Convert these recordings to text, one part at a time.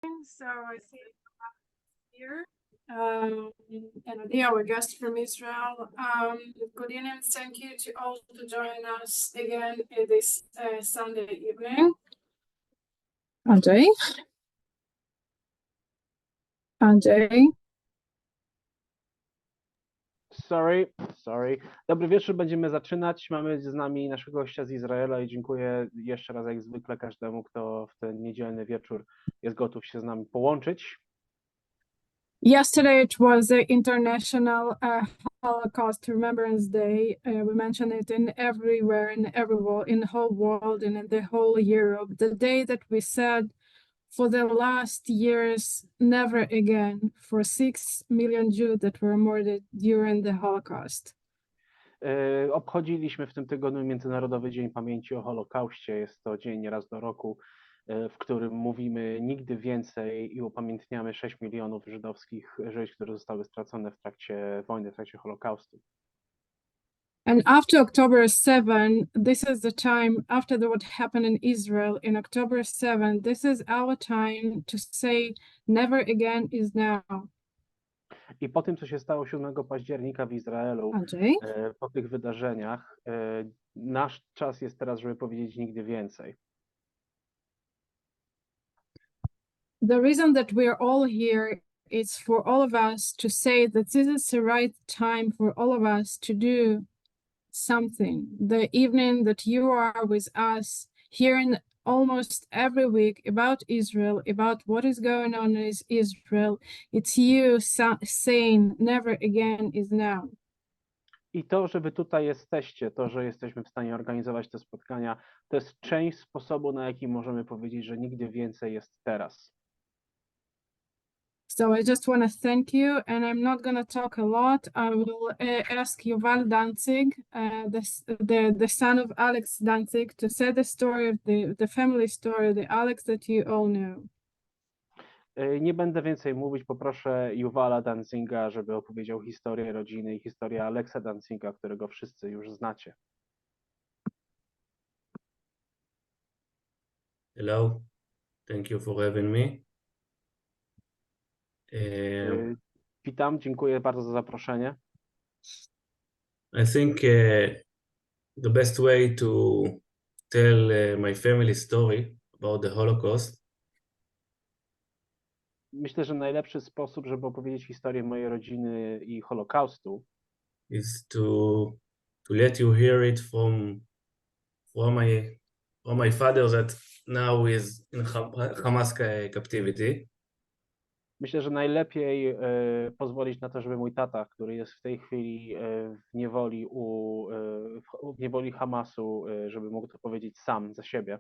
So I see here, and Adi, our guest from Israel. Good evening. Thank you to all to join us again this Sunday evening. Andrzej? Sorry. Dobry wieczór, będziemy zaczynać. Mamy z nami naszego gościa z Izraela i dziękuję jeszcze raz jak zwykle każdemu, kto w ten niedzielny wieczór jest gotów się z nami połączyć. Yesterday it was the International Holocaust Remembrance Day. We mention it everywhere, in the whole world, and in the whole Europe. The day that we said for the last years, never again, for 6 million Jews that were murdered during the Holocaust. Obchodziliśmy w tym tygodniu Międzynarodowy Dzień Pamięci o Holokauście. Jest to dzień raz do roku, w którym mówimy nigdy więcej i upamiętniamy 6 milionów żydowskich żyć, które zostały stracone w trakcie wojny, w trakcie Holokaustu. And after October 7, this is the time, after what happened in Israel in October 7, this is our time to say never again is now. I po tym, co się stało 7 października w Izraelu, Andrzej? po tych wydarzeniach, nasz czas jest teraz, żeby powiedzieć nigdy więcej. The reason that we are all here is for all of us to say that this is the right time for all of us to do something. The evening that you are with us, hearing almost every week about Israel, about what is going on in Israel, it's you saying never again is now. I to, że wy tutaj jesteście, to, że jesteśmy w stanie organizować te spotkania, to jest część sposobu, na jaki możemy powiedzieć, że nigdy więcej jest teraz. So I just want to thank you, and I'm not going to talk a lot. I will ask Yuval Danzig, the son of Alex Danzig, to say the story of the family story, the Alex that you all know. Nie będę więcej mówić, poproszę Yuvala Danziga, żeby opowiedział historię rodziny i historię Alexa Danziga, którego wszyscy już znacie. Hello, thank you for having me. Witam, dziękuję bardzo za zaproszenie. I think the best way to tell my family story about the Holocaust Myślę, że najlepszy sposób, żeby opowiedzieć historię mojej rodziny i Holokaustu is to let you hear it from my father that now is in Hamas captivity. Myślę, że najlepiej pozwolić na to, żeby mój tata, który jest w tej chwili w niewoli Hamasu, żeby mógł to powiedzieć sam za siebie.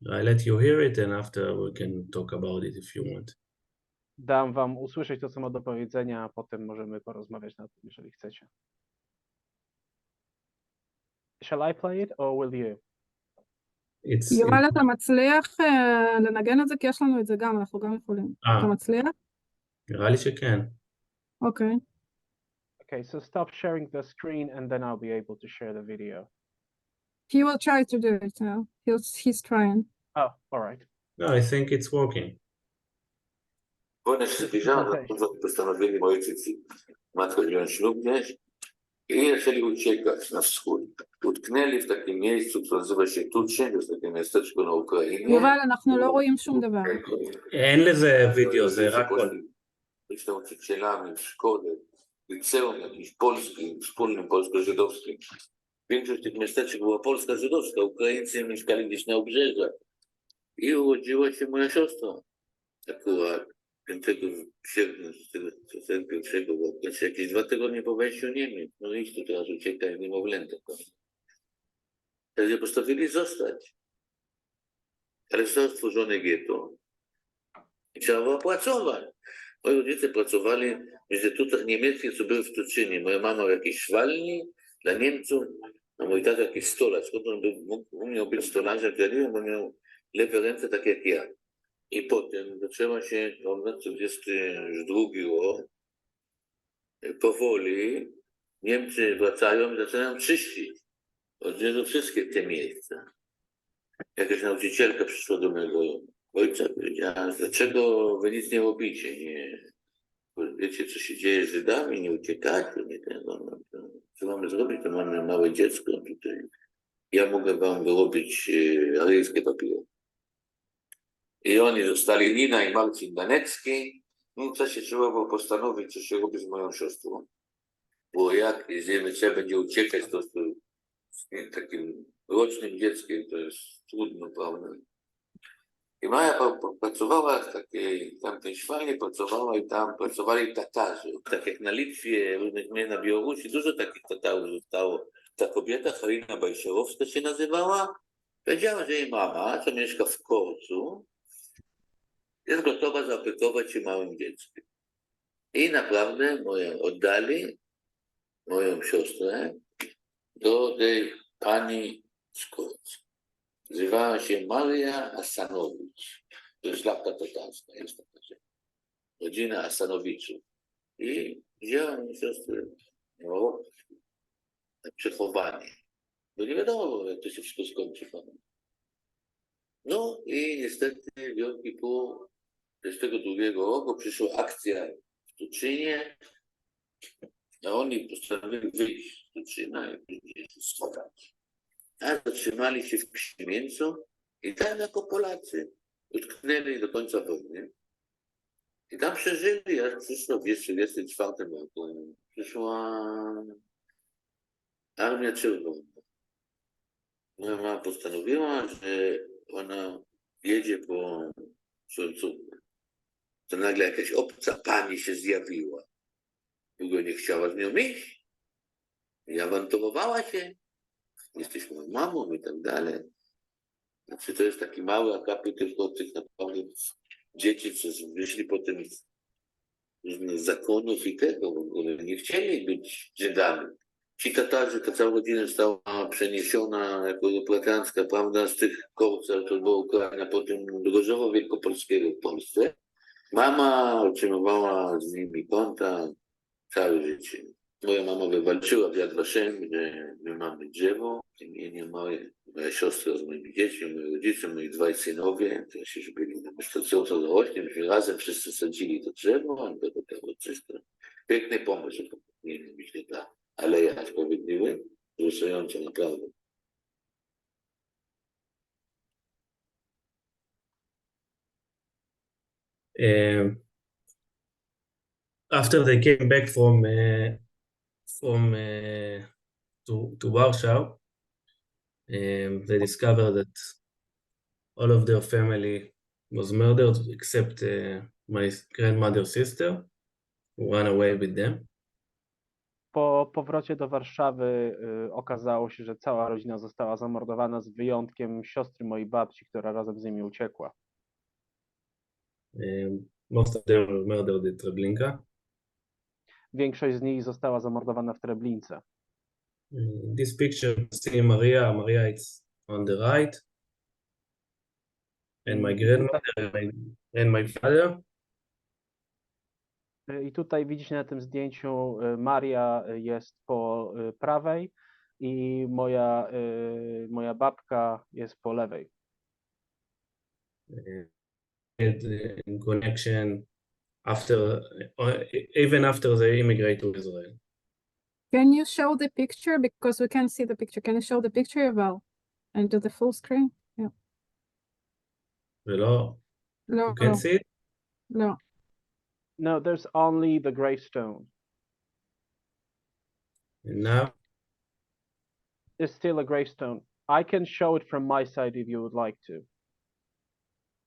I let you hear it and after we can talk about it if you want. Dam wam usłyszeć to, co ma do powiedzenia, a potem możemy porozmawiać na tym, jeżeli chcecie. Shall I play it or will you? יובל, אתה מצליח לנגן את זה? כי יש לנו את זה גם, אנחנו גם יכולים. אתה מצליח? נראה לי שכן. Okay. Okay, so stop sharing the screen and then I'll be able to share the video. He will try to do it now. He's trying. Oh, all right. No, I think it's working. Wojna się zbliżała, postanowili moi ojciec i matka wziąć ślub gdzieś i zaczęli uciekać na wschód. Utknęli w takim miejscu, które nazywa się Tuchin, to jest takie miasteczko na Ukrainie. יובל, אנחנו לא רואים שום דבר. אין לזה וידאו, זה רק קול. Być nauczycielami w szkole, liceum jakimś polskim, wspólnym polsko-żydowskim. Większość tych miasteczek była polska żydowska, Ukraińcy mieszkali gdzieś na obrzeżach. I urodziła się moja siostra. Akurat 5 sierpnia 1941 roku, znaczy jakieś 2 tygodnie po wejściu Niemiec. No i tu teraz ucieka niemowlęta. Wtedy postawili zostać. Ale zostało stworzone getto. I trzeba było pracować. Moi rodzice pracowali w instytutach niemieckich, co były w Tuczynie. Moja mama w jakiejś szwalni dla Niemców, a mój tata jakiś stolarz. Skąd on umiał być stolarzem, ja nie wiem, bo miał lewe ręce tak jak ja. I potem zaczęła się wojna 42 rok. Powoli Niemcy wracają i zaczynają czyścić od razu wszystkie te miejsca. Jakaś nauczycielka przyszła do mojego ojca, powiedziała, dlaczego wy nic nie robicie, nie, wiecie, co się dzieje z Żydami, nie uciekacie, nie tego, no, co mamy zrobić, to mamy małe dziecko tutaj, ja mogę wam wyrobić aryjskie papiery. I oni zostali, Nina i Marcin Danecki, no co się trzeba było postanowić, co się robi z moją siostrą. Bo jak, jeżeli trzeba będzie uciekać, to z takim rocznym dzieckiem, to jest trudno, prawda? I Maja pracowała w takiej, tamtej szwalni pracowała i tam pracowali Tatarzy. Tak jak na Litwie, różnych miejsc na Białorusi, dużo takich Tatarów zostało. Ta kobieta, Halina Bajszerowska się nazywała, powiedziała, że jej mama, co mieszka w Korcu, jest gotowa zaopiekować się małym dzieckiem. I naprawdę oddali moją siostrę do tej pani z Korcu. Nazywała się Maria Asanowicz. To jest szlachta tatarska, jest taka rodzina Asanowiczów. I wziąłem siostrę na przechowanie. Bo nie wiadomo, jak to się wszystko skończy. No i niestety wielki po 22 roku przyszła akcja w Tuczynie, a oni postanowili wyjść z Tuczyna i się schować. A zatrzymali się w Pszymieńcu i tam jako Polacy utknęli do końca wojny. I tam przeżyli, aż przyszło w 1944 roku. Przyszła Armia Czerwona. Moja mama postanowiła, że ona jedzie po swoją córkę. To nagle jakaś obca pani się zjawiła. Długo nie chciała z nią iść. I awanturowała się. Jesteś moją mamą i tak dalej. Znaczy to jest taki mały akapit tylko tych naprawdę dzieci, co wyszli potem z różnych zakonów i tego w ogóle. Nie chcieli być Żydami. Ci Tatarzy, ta cała rodzina została przeniesiona jako replikancka, prawda, z tych Korców, to była Ukraina, potem do Gorzowa Wielkopolskiego w Polsce. Mama utrzymywała z nimi kontakt całe życie. Moja mama wywalczyła w Yad Vashem, że my mamy drzewo, imieniem moja siostra z moimi dziećmi, moi rodzice, moi dwaj synowie, którzy już byli na stacji dorośli, myśmy razem wszyscy sadzili to drzewo, a to było czyste. Piękny pomysł, nie wiem, myślę, ta aleja sprawiedliwy, wzruszająca naprawdę. After they came back to Warsaw, they discovered that all of their family was murdered except my grandmother's sister, who ran away with them. Po powrocie do Warszawy okazało się, że cała rodzina została zamordowana z wyjątkiem siostry mojej babci, która razem z nimi uciekła. Most of them were murdered in Treblinka. Większość z nich została zamordowana w Treblince. This picture, see Maria. Maria, it's on the right. And my grandmother and my father. I tutaj widzicie na tym zdjęciu, Maria jest po prawej i moja babka jest po lewej. In connection even after they immigrate to Israel. Can you show the picture? Because we can't see the picture. Can you show the picture, Yuval? And do the full screen? Yeah. Hello. No, You can see it? no. No, there's only the gravestone. And now? There's still a gravestone. I can show it from my side if you would like to.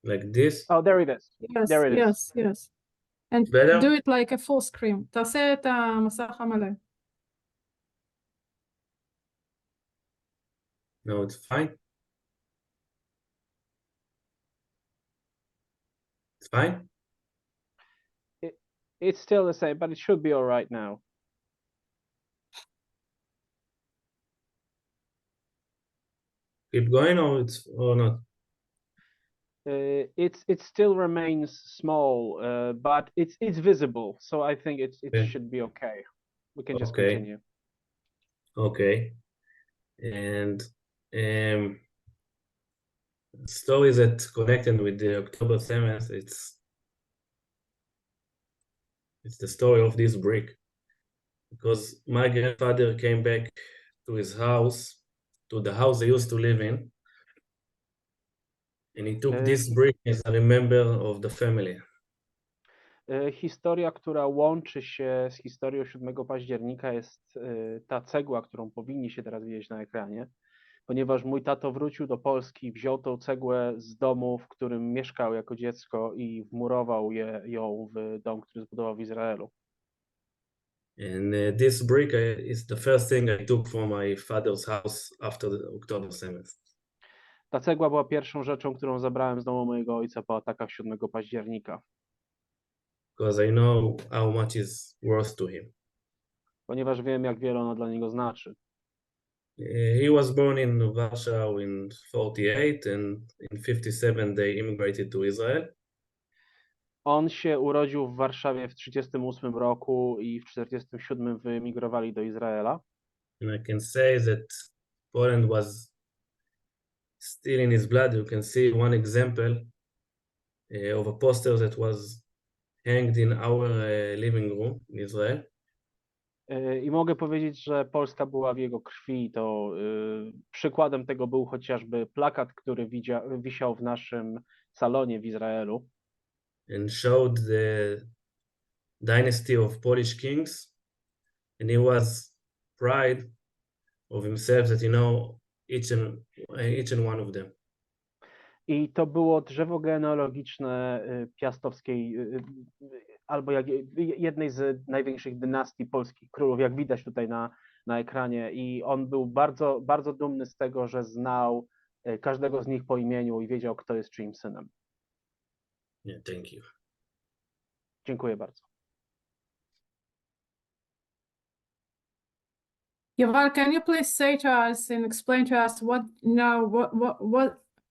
Like this? Oh, there it is. Yes, There it is. yes, yes. And Better? do it like a full screen. תעשה את המסך המלא. No, it's fine. It's fine? It's still the same, but it should be all right now. Keep going or not? It still remains small, but it's visible, so I think it Okay. should be okay. We can just Okay. continue. Okay. And stories that connected with the October 7th, it's the story of this brick. Because my grandfather came back to his house, to the house they used to live in, and he took this brick as a member of the family. Historia, która łączy się z historią 7 października jest ta cegła, którą powinniście teraz widzieć na ekranie, ponieważ mój tato wrócił do Polski, wziął tą cegłę z domu, w którym mieszkał jako dziecko i wmurował ją w dom, który zbudował w Izraelu. And this brick is the first thing I took from my father's house after the October 7th. Ta cegła była pierwszą rzeczą, którą zabrałem z domu mojego ojca po atakach 7 października. Because I know how much is worth to him. Ponieważ wiem, jak wiele ona dla niego znaczy. He was born in Warsaw in 48, and in 57 they immigrated to Israel. On się urodził w Warszawie w 1938 roku i w 1947 wyemigrowali do Izraela. And I can say that Poland was still in his blood. You can see one example of a poster that was hanged in our living room in Israel. I mogę powiedzieć, że Polska była w jego krwi. To przykładem tego był chociażby plakat, który wisiał w naszym salonie w Izraelu. And showed the dynasty of Polish kings, and he was proud of himself that each and one of them. I to było drzewo genealogiczne piastowskiej, albo jednej z największych dynastii polskich królów, jak widać tutaj na ekranie. I on był bardzo, bardzo dumny z tego, że znał każdego z nich po imieniu i wiedział, kto jest czyim synem. Yeah, thank you. Dziękuję bardzo. Yuval, can you please say to us and explain to us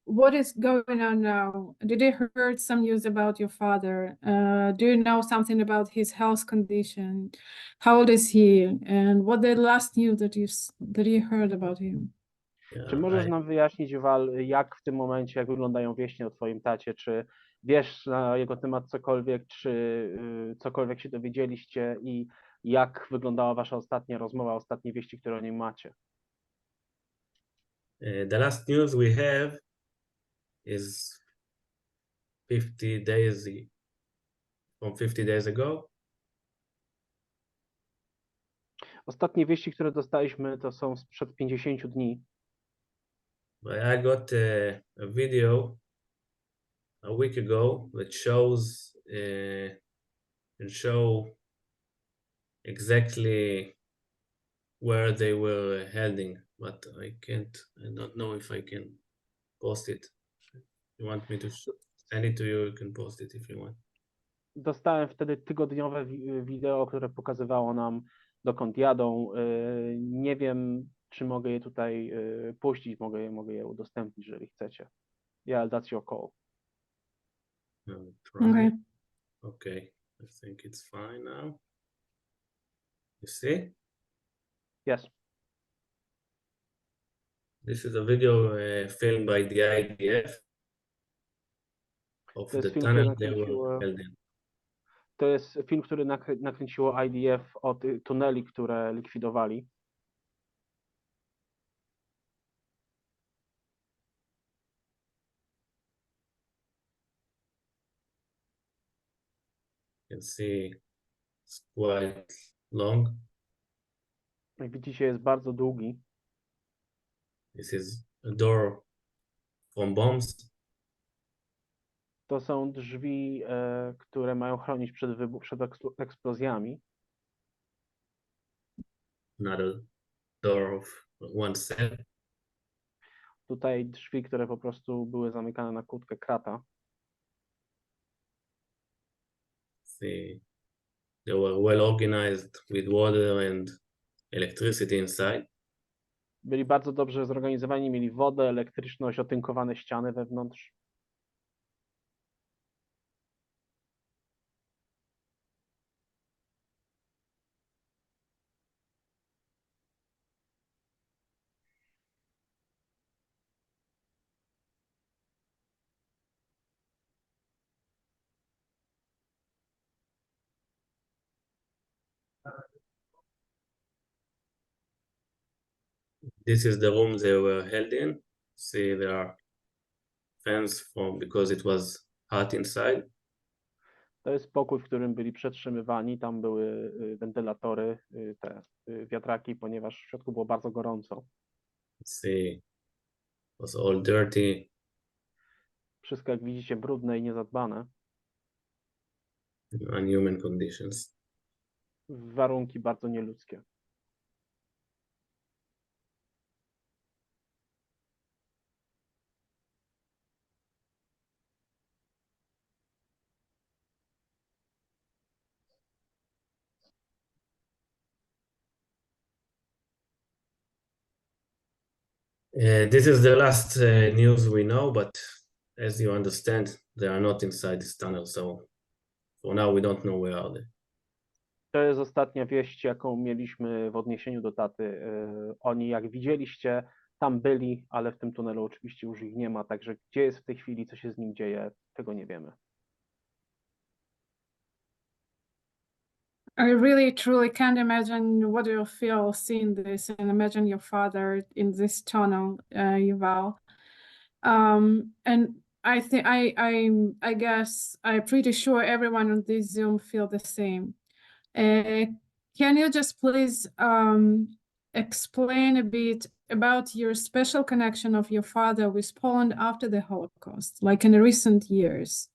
what is going on now? Did you heard some news about your father? Do you know something about his health condition? How old is he? And what the last news that you heard about him? Yeah, Czy możesz nam wyjaśnić, Yuval, jak w tym momencie, jak wyglądają wieści o twoim tacie? Czy wiesz na jego temat cokolwiek, czy cokolwiek się dowiedzieliście i jak wyglądała wasza ostatnia rozmowa, ostatnie wieści, które o nim macie? The last news we have is 50 days from 50 days ago. Ostatnie wieści, które dostaliśmy, to są sprzed 50 dni. But I got a video a week ago that shows and show exactly where they were heading, but I don't know if I can post it. You want me to send it to you? You can post it if you want. Dostałem wtedy tygodniowe wideo, które pokazywało nam, dokąd jadą. Nie wiem, czy mogę je tutaj puścić, mogę je udostępnić, jeżeli chcecie. Yeah, that's your call. Okay. Okay, I think it's fine now. You see? Yes. This is a video filmed by the IDF of To jest the film, tunnel który they were held in. To jest film, który nakręciło IDF od tuneli, które likwidowali. You can see it's quite long. Jak widzicie, jest bardzo długi. This is a door from bombs. To są drzwi, które mają chronić przed eksplozjami. Another door of one cell. Tutaj drzwi, które po prostu były zamykane na kłódkę krata. See, they were well organized with water and electricity inside. Byli bardzo dobrze zorganizowani, mieli wodę, elektryczność, otynkowane ściany wewnątrz. This is the room they were held in. See, there are fans because it was hot inside. To jest pokój, w którym byli przetrzymywani. Tam były wentylatory, te wiatraki, ponieważ w środku było bardzo gorąco. See, it was all dirty. Wszystko, jak widzicie, brudne i niezadbane. Unhuman conditions. Warunki bardzo nieludzkie. This is the last news we know, but as you understand, they are not inside this tunnel, so for now we don't know where are they. To jest ostatnia wieść, jaką mieliśmy w odniesieniu do taty. Oni, jak widzieliście, tam byli, ale w tym tunelu oczywiście już ich nie ma, także gdzie jest w tej chwili, co się z nim dzieje, tego nie wiemy. I really truly can't imagine what you feel seeing this and imagine your father in this tunnel, Yuval. And I guess I'm pretty sure everyone on this Zoom feel the same. Can you just please explain a bit about your special connection of your father with Poland after the Holocaust, like in recent years?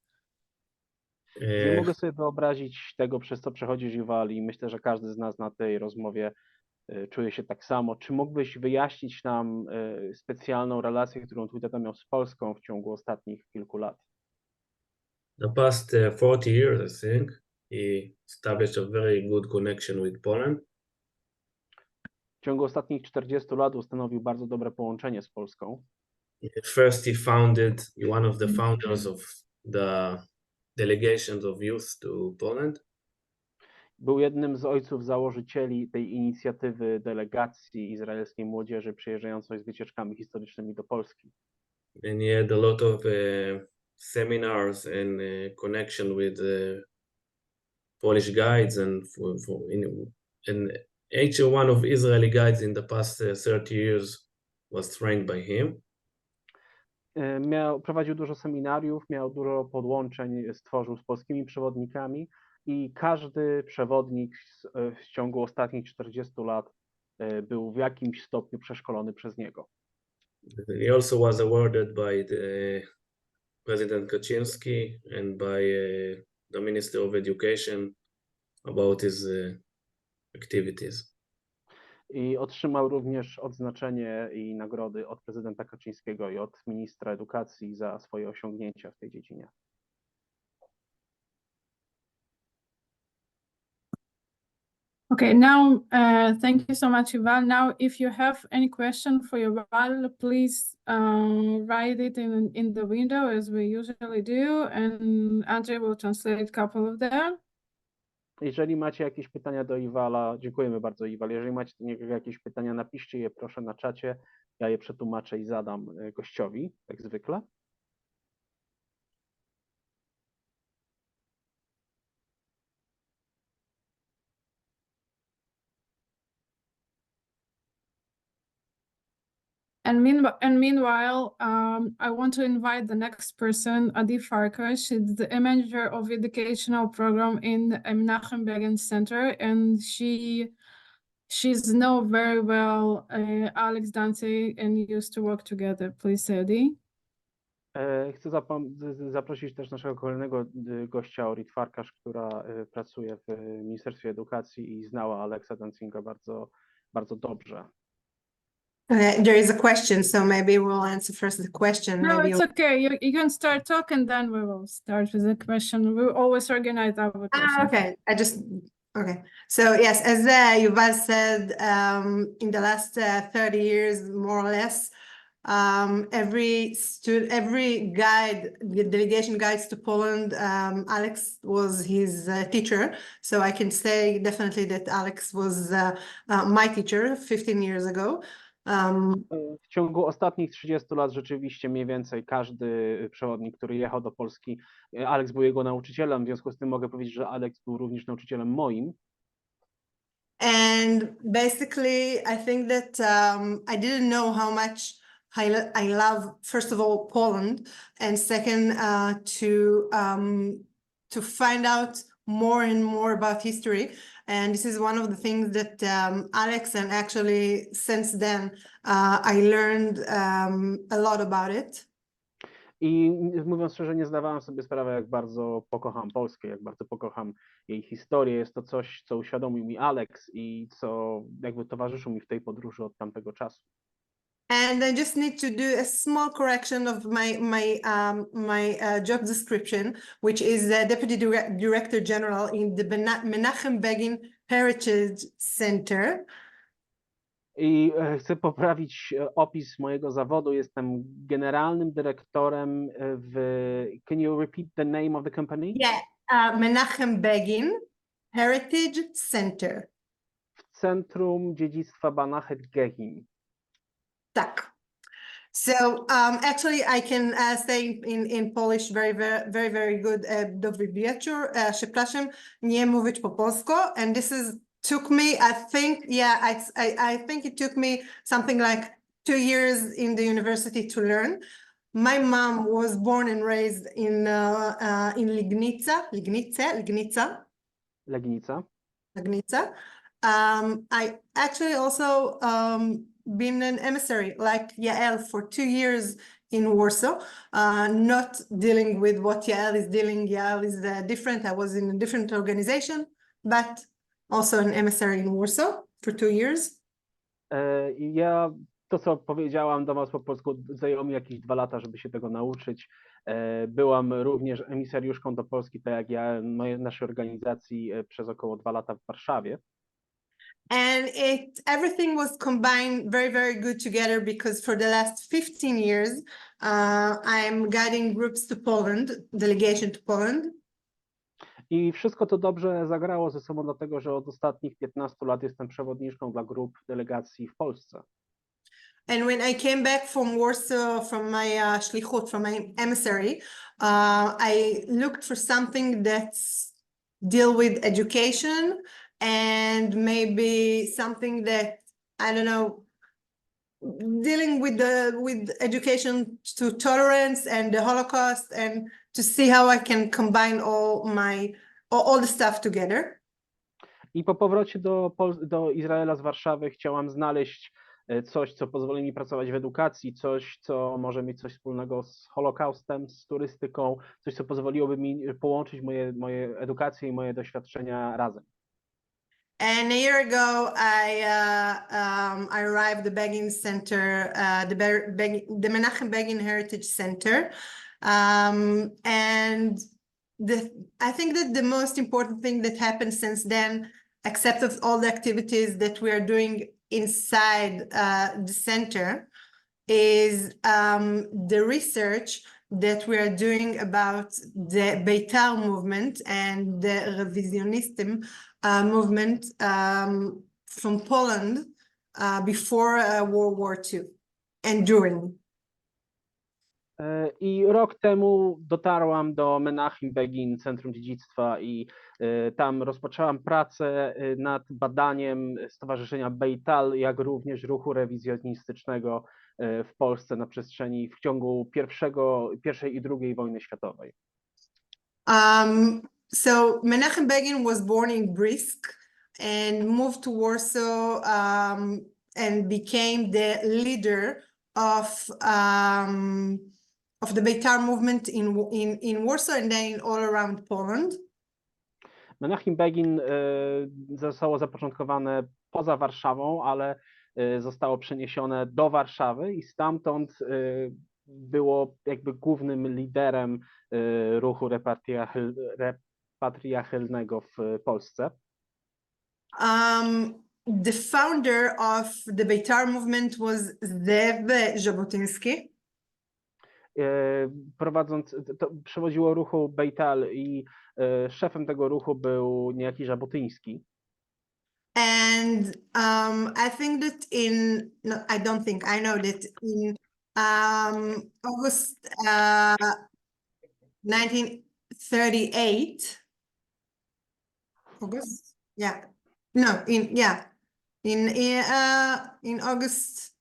Nie mogę sobie wyobrazić tego, przez co przechodzisz, Yuval, i myślę, że każdy z nas na tej rozmowie czuje się tak samo. Czy mógłbyś wyjaśnić nam specjalną relację, którą twój tata miał z Polską w ciągu ostatnich kilku lat? The past 40 years, I think, he established a very good connection with Poland. W ciągu ostatnich 40 lat ustanowił bardzo dobre połączenie z Polską. First, he founded one of the founders of the delegations of youth to Poland. Był jednym z ojców założycieli tej inicjatywy delegacji izraelskiej młodzieży przyjeżdżającej z wycieczkami historycznymi do Polski. And he had a lot of seminars and connection with Polish guides and and each one of Israeli guides in the past 30 years was trained by him. Prowadził dużo seminariów, miał dużo podłączeń, stworzył z polskimi przewodnikami i każdy przewodnik w ciągu ostatnich 40 lat był w jakimś stopniu przeszkolony przez niego. He also was awarded by the President Kaczynski and by the Minister of Education about his activities. I otrzymał również odznaczenie i nagrody od prezydenta Kaczyńskiego i od ministra edukacji za swoje osiągnięcia w tej dziedzinie. Okay, now thank you so much, Yuval. Now, if you have any question for Yuval, please write it in the window as we usually do, and Andrzej will translate a couple of them. Jeżeli macie jakieś pytania do Yuvala, dziękujemy bardzo, Yuval. Jeżeli macie do niego jakieś pytania, napiszcie je proszę na czacie. Ja je przetłumaczę i zadam gościowi, jak zwykle. And meanwhile, I want to invite the next person, Adi Farkash. She's the manager of educational program in Menachem Begin Center, and she's know very well Alex Danzig and used to work together. Please, Adi. Chcę zaprosić też naszego kolejnego gościa, Adi Farkash, która pracuje w Ministerstwie Edukacji i znała Alexa Danziga bardzo, bardzo dobrze. There is a question, so maybe we'll answer first the question. No, maybe it's okay. You can start talking, then we will start with the question. We always organize our questions. okay. Okay. So yes, as Yuval said, in the last 30 years, more or less, every guide, the delegation guides to Poland, Alex was his teacher. So I can say definitely that Alex was my teacher 15 years ago. W ciągu ostatnich 30 lat rzeczywiście mniej więcej każdy przewodnik, który jechał do Polski, Alex był jego nauczycielem, w związku z tym mogę powiedzieć, że Alex był również nauczycielem moim. And basically, I think that I didn't know how much I love, first of all, Poland, and second, to find out more and more about history. And this is one of the things that Alex, and actually since then, I learned a lot about it. I mówiąc szczerze, nie zdawałem sobie sprawy, jak bardzo pokocham Polskę, jak bardzo pokocham jej historię. Jest to coś, co uświadomił mi Alex i co jakby towarzyszył mi w tej podróży od tamtego czasu. And I just need to do a small correction of my job description, which is the Deputy Director General in the Menachem Begin Heritage Center. I chcę poprawić opis mojego zawodu. Jestem generalnym dyrektorem w... Can you repeat the name of the company? Yeah, Menachem Begin Heritage Center. W Centrum Dziedzictwa Menachem Begin. Tak. So actually I can say in Polish very good. Dobry wieczór. Przepraszam, nie mówić po polsku. And this took me, I think it took me something like 2 years in the university to learn. My mom was born and raised in Legnica. I actually also been an emissary like Yael for 2 years in Warsaw, not dealing with what Yael is dealing. Yael is different. I was in a different organization, but also an emissary in Warsaw for 2 years. Ja to, co powiedziałam do was po polsku, zajęło mi jakieś 2 lata, żeby się tego nauczyć. Byłam również emisariuszką do Polski, tak jak ja, naszej organizacji, przez około 2 lata w Warszawie. And everything was combined very good together, because for the last 15 years, I'm guiding groups to Poland, delegation to Poland. I wszystko to dobrze zagrało ze sobą, dlatego że od ostatnich 15 lat jestem przewodniczką dla grup delegacji w Polsce. And when I came back from Warsaw, from my shlichut, from my emissary, I looked for something that's deal with education, and maybe something that, I don't know, dealing with education to tolerance and the Holocaust, and to see how I can combine all the stuff together. I po powrocie do Izraela z Warszawy chciałam znaleźć coś, co pozwoli mi pracować w edukacji, coś, co może mieć coś wspólnego z Holokaustem, z turystyką, coś, co pozwoliłoby mi połączyć moje edukacje i moje doświadczenia razem. And a year ago, I arrived at the Begin Center, the Menachem Begin Heritage Center. And I think that the most important thing that happened since then, except of all the activities that we are doing inside the center, is the research that we are doing about the Beitar movement and the revisionism movement from Poland before World War II and during. I rok temu dotarłam do Menachem Begin, Centrum Dziedzictwa, i tam rozpoczęłam pracę nad badaniem Stowarzyszenia Beital, jak również ruchu rewizjonistycznego w Polsce w ciągu pierwszej i II wojny światowej. So Menachem Begin was born in Brisk and moved to Warsaw and became the leader of the Beitar movement in Warsaw and then all around Poland. Menachem Begin zostało zapoczątkowane poza Warszawą, ale zostało przeniesione do Warszawy i stamtąd było jakby głównym liderem ruchu repatriachelnego w Polsce. The founder of the Beitar movement was Zew Jabotyński. Przewodziło ruchu Beital i szefem tego ruchu był niejaki Jabotyński. And I think that I don't think, I know that in August 1938, August, yeah, No, in August,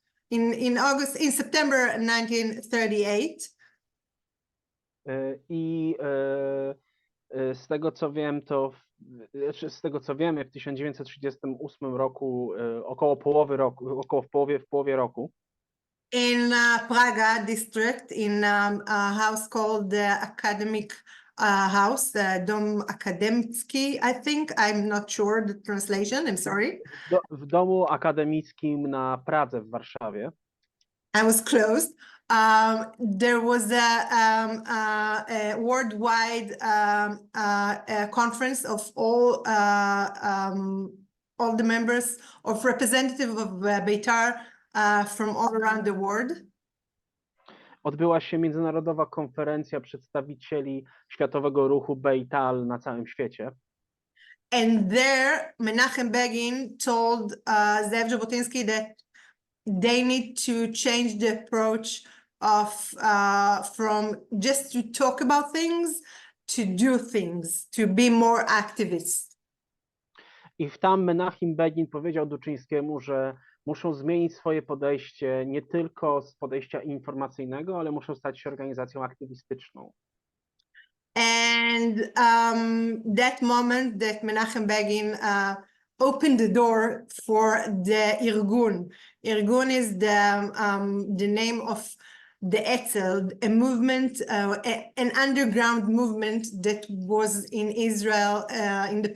in September 1938. I z tego co wiem, z tego co wiemy, w 1938 roku, w połowie roku, In Praga district, in a house called the Academic House, Dom Akademicki, I think. I'm not sure the translation, I'm sorry. w domu akademickim na Pradze w Warszawie. I was closed. There was a worldwide conference of all the members of representative of Beitar from all around the world. Odbyła się międzynarodowa konferencja przedstawicieli Światowego Ruchu Beital na całym świecie. And there, Menachem Begin told Zev Jabotinsky that they need to change the approach of from just to talk about things to do things, to be more activist. I tam Menachem Begin powiedział Duczyńskiemu, że muszą zmienić swoje podejście nie tylko z podejścia informacyjnego, ale muszą stać się organizacją aktywistyczną. And that moment that Menachem Begin opened the door for the Irgun. Irgun is the name of the Etzel, a movement, an underground movement that was in Israel, in the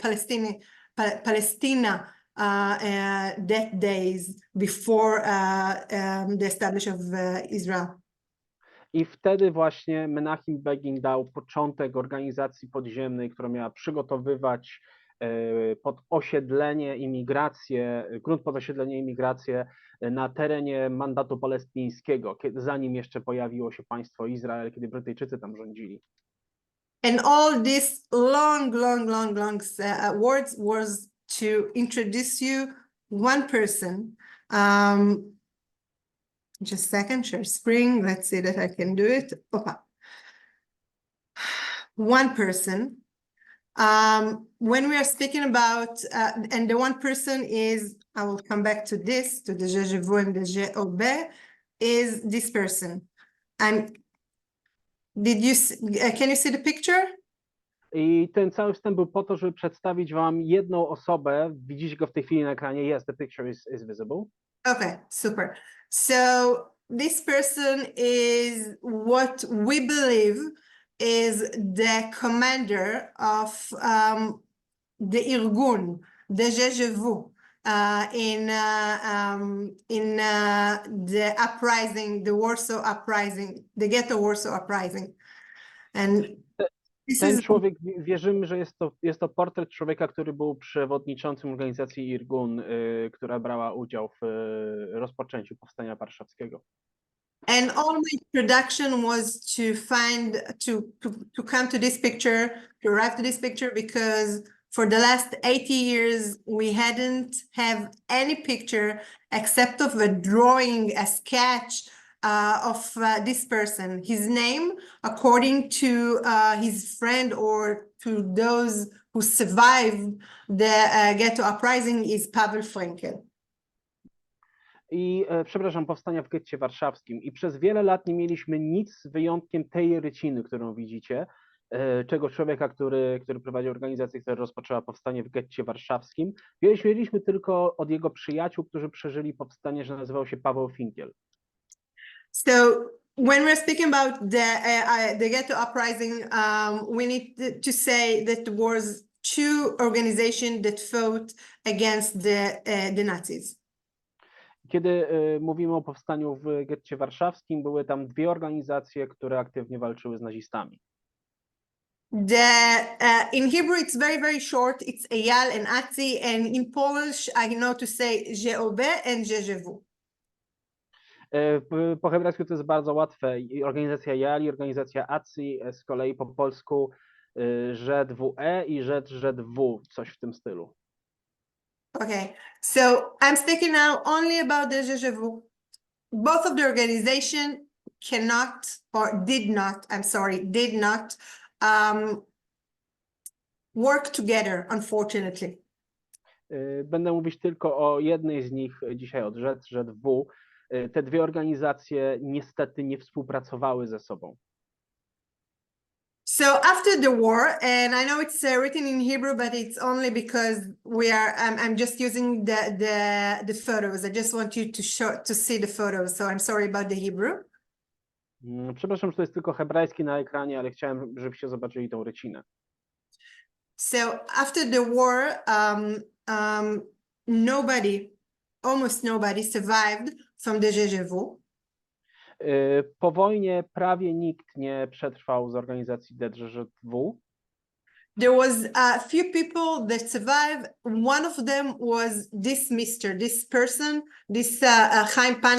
Palestina that days before the establishment of Israel. I wtedy właśnie Menachem Begin dał początek organizacji podziemnej, która miała przygotowywać pod osiedlenie imigrację, grunt pod osiedlenie imigrację na terenie mandatu palestyńskiego, zanim jeszcze pojawiło się państwo Izrael, kiedy Brytyjczycy tam rządzili. And all these long words was to introduce you one person. Just a second, share screen. Let's see that I can do it. Okay. One person. When we are speaking about, and the one person is, I will come back to this, to the Je vous and the Je obey, is this person. Can you see the picture? I ten cały wstęp był po to, żeby przedstawić wam jedną osobę. Widzicie go w tej chwili na ekranie. Yes, the picture is visible. Okay, super. So this person is what we believe is the commander of the Irgun, the Je vous, in the uprising, the Warsaw uprising, the ghetto Warsaw uprising. And ten człowiek, wierzymy, że jest to portret człowieka, który był przewodniczącym organizacji Irgun, która brała udział w rozpoczęciu powstania warszawskiego. And all my introduction was to to come to this picture, to arrive to this picture, because for the last 80 years, we hadn't have any picture except of a drawing, a sketch of this person. His name, according to his friend or to those who survived the ghetto uprising, is Pavel Frankel. I przepraszam, powstania w getcie warszawskim. I przez wiele lat nie mieliśmy nic z wyjątkiem tej ryciny, którą widzicie, czego człowieka, który prowadził organizację, która rozpoczęła powstanie w getcie warszawskim. Mieliśmy tylko od jego przyjaciół, którzy przeżyli powstanie, że nazywał się Paweł Finkiel. So when we're speaking about the ghetto uprising, we need to say that there was two organizations that fought against the Nazis. Kiedy mówimy o powstaniu w getcie warszawskim, były tam dwie organizacje, które aktywnie walczyły z nazistami. In Hebrew, it's very short. It's Eyal and Atzi, and in Polish, I know to say Je obey and Je vous. Po hebrajsku to jest bardzo łatwe. Organizacja Eyal i organizacja Atzi, z kolei po polsku ZWE i ZZW, coś w tym stylu. Okay, so I'm speaking now only about the Je vous. Both of the organization cannot or did not work together, unfortunately. Będę mówić tylko o jednej z nich dzisiaj, od ZZW. Te dwie organizacje niestety nie współpracowały ze sobą. So after the war, and I know it's written in Hebrew, but it's only because I'm just using the photos. I just want you to see the photos. So I'm sorry about the Hebrew. Przepraszam, że to jest tylko hebrajski na ekranie, ale chciałem, żebyście zobaczyli tą rycinę. So after the war, almost nobody survived from the ZZW. Po wojnie prawie nikt nie przetrwał z organizacji DZW. There was a few people that survived. One of them was this person,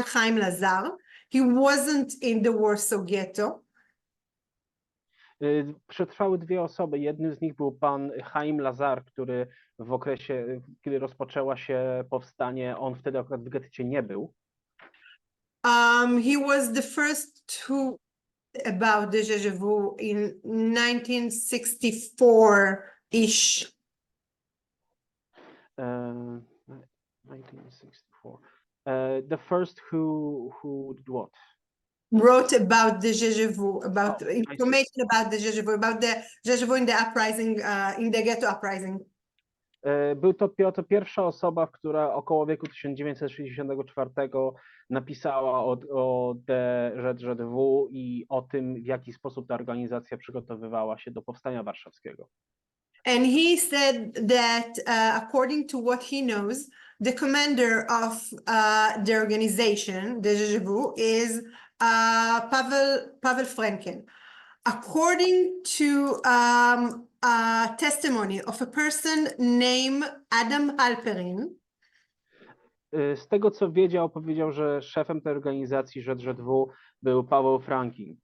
Chaim Lazar. He wasn't in the Warsaw Ghetto. Przetrwały dwie osoby. Jednym z nich był pan Chaim Lazar, który w okresie, kiedy rozpoczęło się powstanie, on wtedy akurat w getcie nie był. He was the first who about the ZZW in 1964-ish. 1964. The first who did what? Wrote about the ZZW, about Oh, information about the ZZW in the uprising, in the ghetto uprising. Był to pierwsza osoba, która około wieku 1964 napisała o DZW i o tym, w jaki sposób ta organizacja przygotowywała się do powstania warszawskiego. And he said that according to what he knows, the commander of the organization, the ZZW, is Pavel Frankel. According to testimony of a person named Adam Halperin. Z tego, co wiedział, powiedział, że szefem tej organizacji ZZW był Paweł Frankin.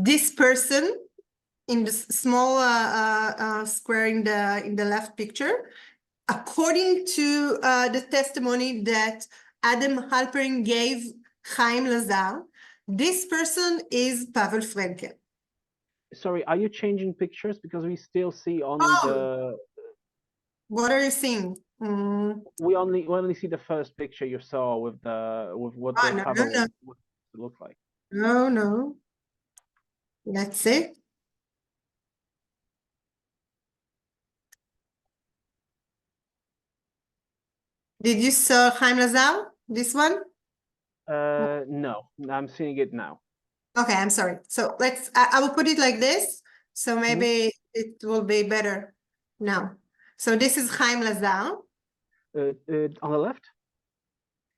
This person in the small square in the left picture, according to the testimony that Adam Halperin gave Chaim Lazar, this person is Pavel Frankel. Sorry, are you changing pictures? Because we still see only the... What are you seeing? We only see the first picture you saw with what the Pavel would look like. No. Let's see. Did you saw Chaim Lazar? This one? No, I'm seeing it now. Okay, I'm sorry. So I will put it like this. So maybe it will be better now. So this is Chaim Lazar. On the left?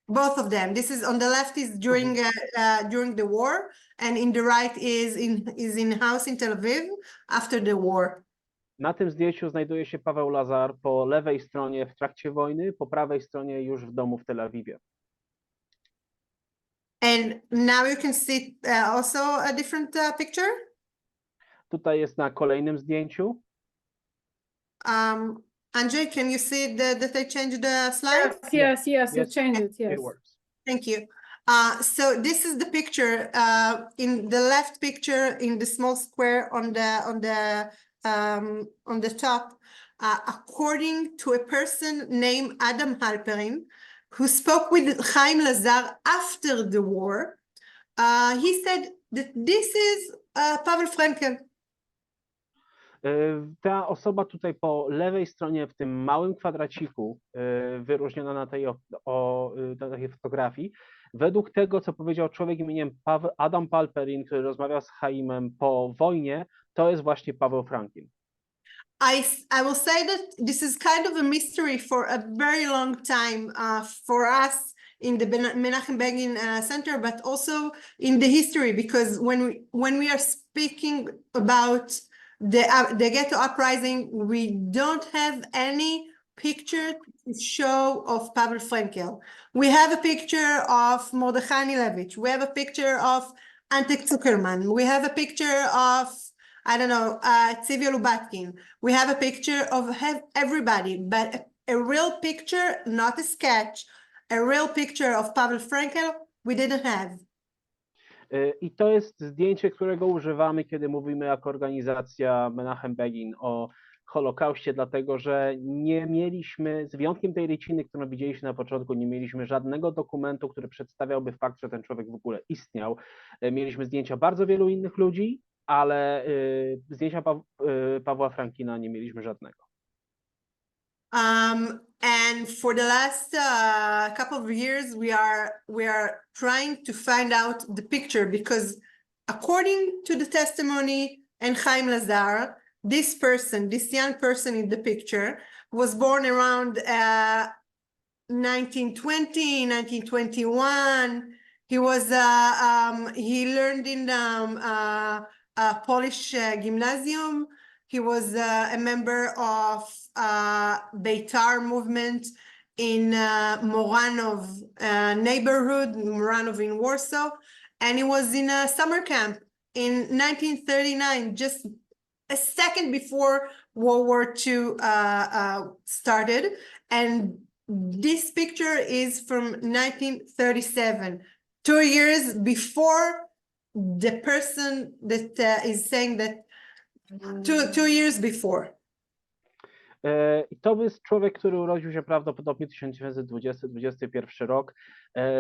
Both of them. This is on the left is during the war, and in the right is in house in Tel Aviv after the war. Na tym zdjęciu znajduje się Paweł Lazar po lewej stronie w trakcie wojny, po prawej stronie już w domu w Tel Awiwie. And now you can see also a different picture. Tutaj jest na kolejnym zdjęciu. Andrzej, can you see that I changed the slide? Yes, you changed it, yes. It works. Thank you. So this is the picture in the left picture in the small square on the top, according to a person named Adam Halperin, who spoke with Chaim Lazar after the war. He said that this is Pavel Frankel. Ta osoba tutaj po lewej stronie w tym małym kwadraciku, wyróżniona na tej fotografii, według tego, co powiedział człowiek imieniem Adam Halperin, który rozmawiał z Chaimem po wojnie, to jest właśnie Paweł Frankin. I will say that this is kind of a mystery for a very long time for us in the Menachem Begin Center, but also in the history, because when we are speaking about the ghetto uprising, we don't have any picture to show of Pavel Frankel. We have a picture of Mordechai Nilevich. We have a picture of Antek Zuckerman. We have a picture of, I don't know, Tzivia Lubatkin. We have a picture of everybody, but a real picture, not a sketch, a real picture of Pavel Frankel, we didn't have. I to jest zdjęcie, którego używamy, kiedy mówimy jako organizacja Menachem Begin o Holokauście, dlatego że nie mieliśmy, z wyjątkiem tej ryciny, którą widzieliśmy na początku, nie mieliśmy żadnego dokumentu, który przedstawiałby fakt, że ten człowiek w ogóle istniał. Mieliśmy zdjęcia bardzo wielu innych ludzi, ale zdjęcia Pawła Frankina nie mieliśmy żadnego. And for the last couple of years, we are trying to find out the picture because, according to the testimony and Chaim Lazar, this person, this young person in the picture, was born around 1920, 1921. He was he learned in a Polish gymnasium. He was a member of Beitar movement in Moranov neighborhood, Moranov in Warsaw, and he was in a summer camp in 1939, just a second before World War II started. And this picture is from 1937, 2 years before the person that is saying that. Two years before. I to jest człowiek, który urodził się prawdopodobnie 1920-21 rok.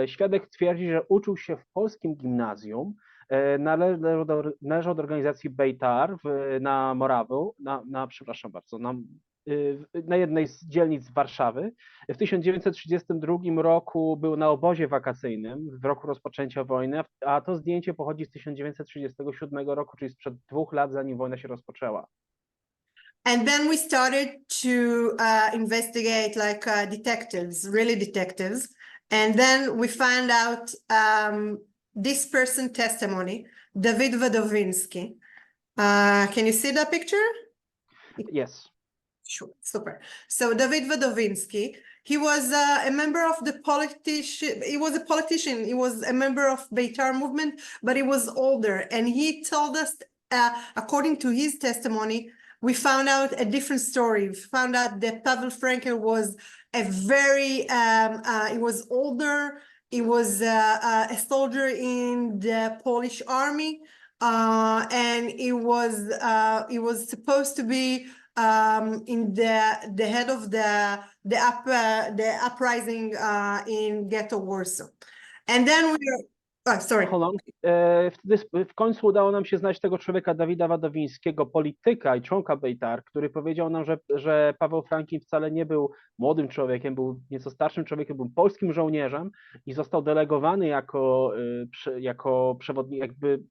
Świadek twierdzi, że uczył się w polskim gimnazjum, należał do organizacji Beitar na Morawu, przepraszam bardzo, na jednej z dzielnic Warszawy. W 1932 roku był na obozie wakacyjnym w roku rozpoczęcia wojny, a to zdjęcie pochodzi z 1937 roku, czyli sprzed 2 lat, zanim wojna się rozpoczęła. And then we started to investigate like detectives, really detectives. And then we found out this person's testimony, Dawid Wadowinski. Can you see that picture? Yes. Sure, super. So Dawid Wadowinski, he was a member of the politician. He was a politician. He was a member of Beitar movement, but he was older. And he told us, according to his testimony, we found out a different story. We found out that Pavel Frankel was a very, he was older. He was a soldier in the Polish army, and he was supposed to be in the head of the uprising in ghetto Warsaw. And then sorry. Hold on. W końcu udało nam się znaleźć tego człowieka, Dawida Wadowińskiego, polityka i członka Beitar, który powiedział nam, że Paweł Frankin wcale nie był młodym człowiekiem, był nieco starszym człowiekiem, był polskim żołnierzem i został delegowany jako przewodnik, jakby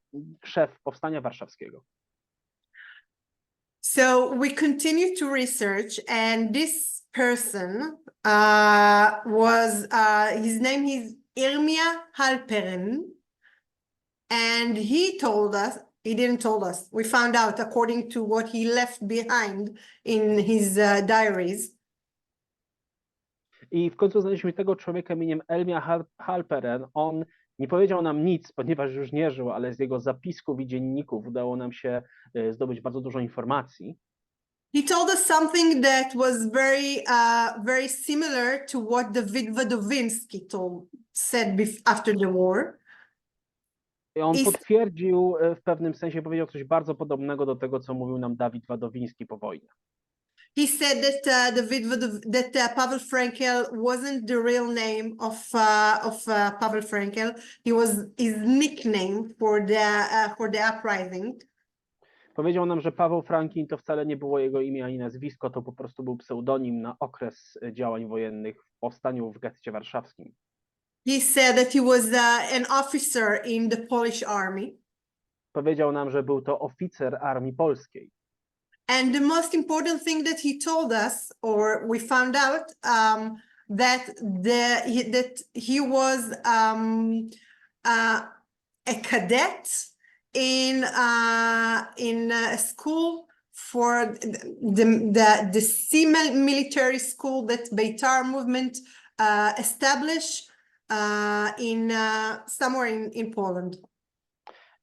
szef Powstania Warszawskiego. So we continue to research, and this person was his name is Irmia Halperin, and he didn't tell us, we found out according to what he left behind in his diaries. I w końcu znaleźliśmy tego człowieka imieniem Irmia Halperin. On nie powiedział nam nic, ponieważ już nie żył, ale z jego zapisków i dzienników udało nam się zdobyć bardzo dużo informacji. He told us something that was very similar to what Dawid Wadowinski said after the war. I on potwierdził w pewnym sensie, powiedział coś bardzo podobnego do tego, co mówił nam Dawid Wadowiński po wojnie. He said that Pavel Frankel wasn't the real name of Pavel Frankel. He was his nickname for the uprising. Powiedział nam, że Paweł Frankin to wcale nie było jego imię ani nazwisko, to po prostu był pseudonim na okres działań wojennych w powstaniu w getcie warszawskim. He said that he was an officer in the Polish army. Powiedział nam, że był to oficer armii polskiej. And the most important thing that he told us, or we found out, that he was a cadet in a school for the military school that Beitar movement established in somewhere in Poland.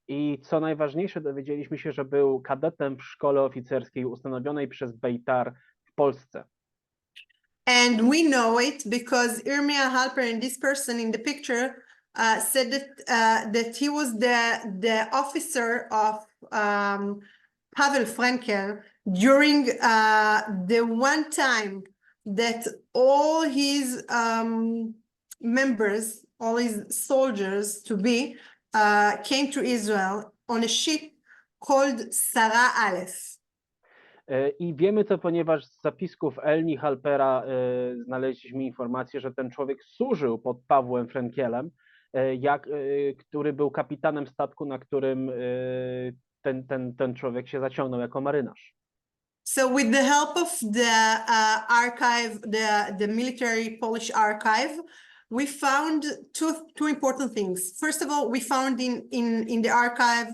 I co najważniejsze, dowiedzieliśmy się, że był kadetem w szkole oficerskiej ustanowionej przez Beitar w Polsce. And we know it because Irmia Halperin, this person in the picture, said that he was the officer of Pavel Frankel during the one time that all his members, all his soldiers to be, came to Israel on a ship called Sarah Aleph. I wiemy to, ponieważ z zapisków Elni Halpera znaleźliśmy informację, że ten człowiek służył pod Pawłem Frenkielem, który był kapitanem statku, na którym ten człowiek się zaciągnął jako marynarz. So with the help of the archive, the military Polish archive, we found two important things. First of all, we found in the archive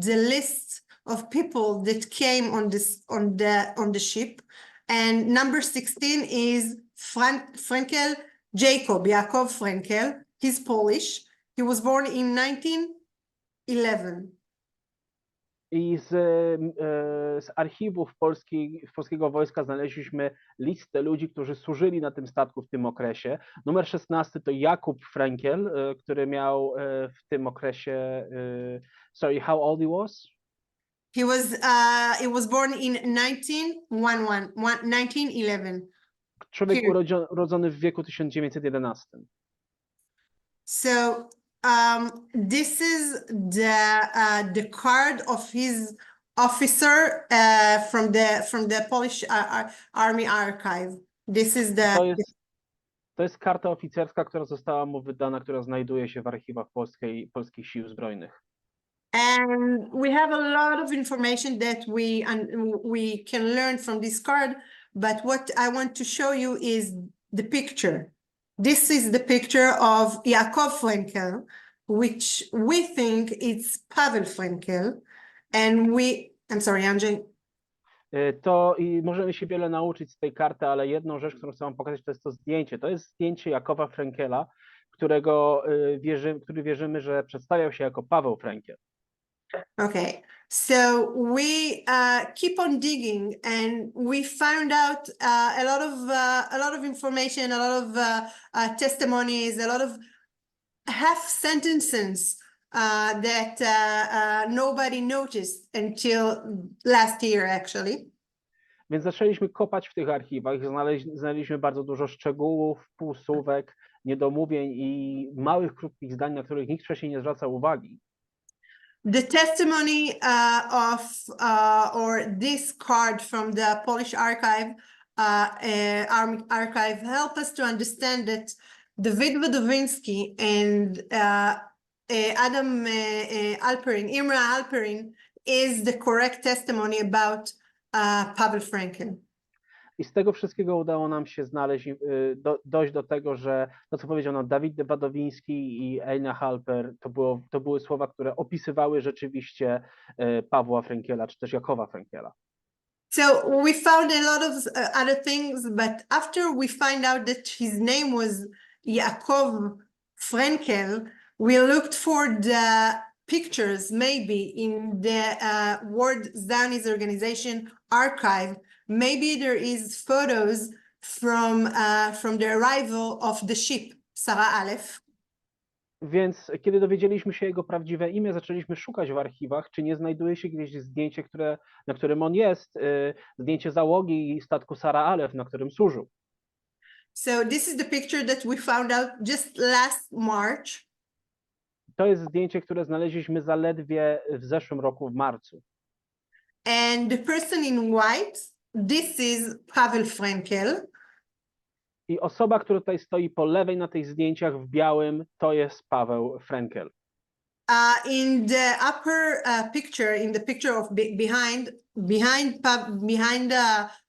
the list of people that came on the ship, and number 16 is Frenkel, Yaakov Frenkel. He's Polish. He was born in 1911. I z archiwów polskiego wojska znaleźliśmy listę ludzi, którzy służyli na tym statku w tym okresie. Numer 16 to Jakub Frenkel, który miał w tym okresie, sorry, how old he was? He was born in 1911. Człowiek urodzony w wieku 1911. So this is the card of his officer from the Polish Army Archive. This is To jest karta oficerska, która została mu wydana, która znajduje się w archiwach polskich sił zbrojnych. And we have a lot of information that we can learn from this card, but what I want to show you is the picture. This is the picture of Yaakov Frenkel, which we think it's Pavel Frenkel, and I'm sorry, Andrzej. To i możemy się wiele nauczyć z tej karty, ale jedną rzecz, którą chcę wam pokazać, to jest to zdjęcie. To jest zdjęcie Jakowa Frenkela, który wierzymy, że przedstawiał się jako Paweł Frenkel. Okay, so we keep on digging, and we found out a lot of information, a lot of testimonies, a lot of half sentences that nobody noticed until last year, actually. Więc zaczęliśmy kopać w tych archiwach, znaleźliśmy bardzo dużo szczegółów, półsłówek, niedomówień i małych, krótkich zdań, na których nikt wcześniej nie zwracał uwagi. The testimony or this card from the Polish archive, archive help us to understand that David Wodowiński and Adam Alperin, Imre Alperin, is the correct testimony about Pavel Frenkel. I z tego wszystkiego udało nam się dojść do tego, że to, co powiedział nam Dawid Wadowiński i Eina Halper, to były słowa, które opisywały rzeczywiście Pawła Frenkela, czy też Jakowa Frenkela. So we found a lot of other things, but after we find out that his name was Yaakov Frenkel, we looked for the pictures maybe in the World Zionist Organization archive. Maybe there is photos from the arrival of the ship, Sarah Aleph. Więc kiedy dowiedzieliśmy się jego prawdziwe imię, zaczęliśmy szukać w archiwach, czy nie znajduje się gdzieś zdjęcie, na którym on jest, zdjęcie załogi statku Sarah Aleph, na którym służył. So this is the picture that we found out just last March. To jest zdjęcie, które znaleźliśmy zaledwie w zeszłym roku, w marcu. And the person in white, this is Pavel Frenkel. I osoba, która tutaj stoi po lewej na tych zdjęciach w białym, to jest Paweł Frenkel. In the upper picture, in the picture of behind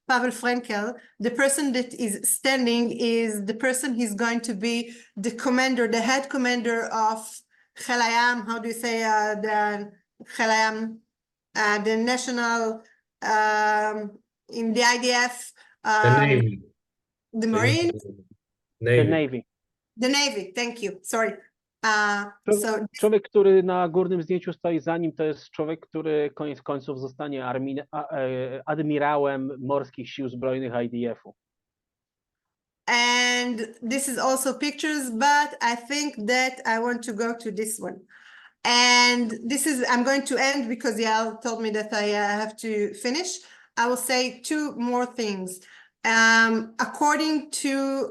Pavel Frenkel, the person that is standing is the person he's going to be the commander, the head commander of Chelayam. How do you say the Chelayam, the national in the IDF? The Navy. The Marine? The Navy. The Navy, thank you, sorry. Człowiek, który na górnym zdjęciu stoi za nim, to jest człowiek, który koniec końców zostanie admirałem morskich sił zbrojnych IDF-u. And this is also pictures, but I think that I want to go to this one. And I'm going to end because Yael told me that I have to finish. I will say two more things. According to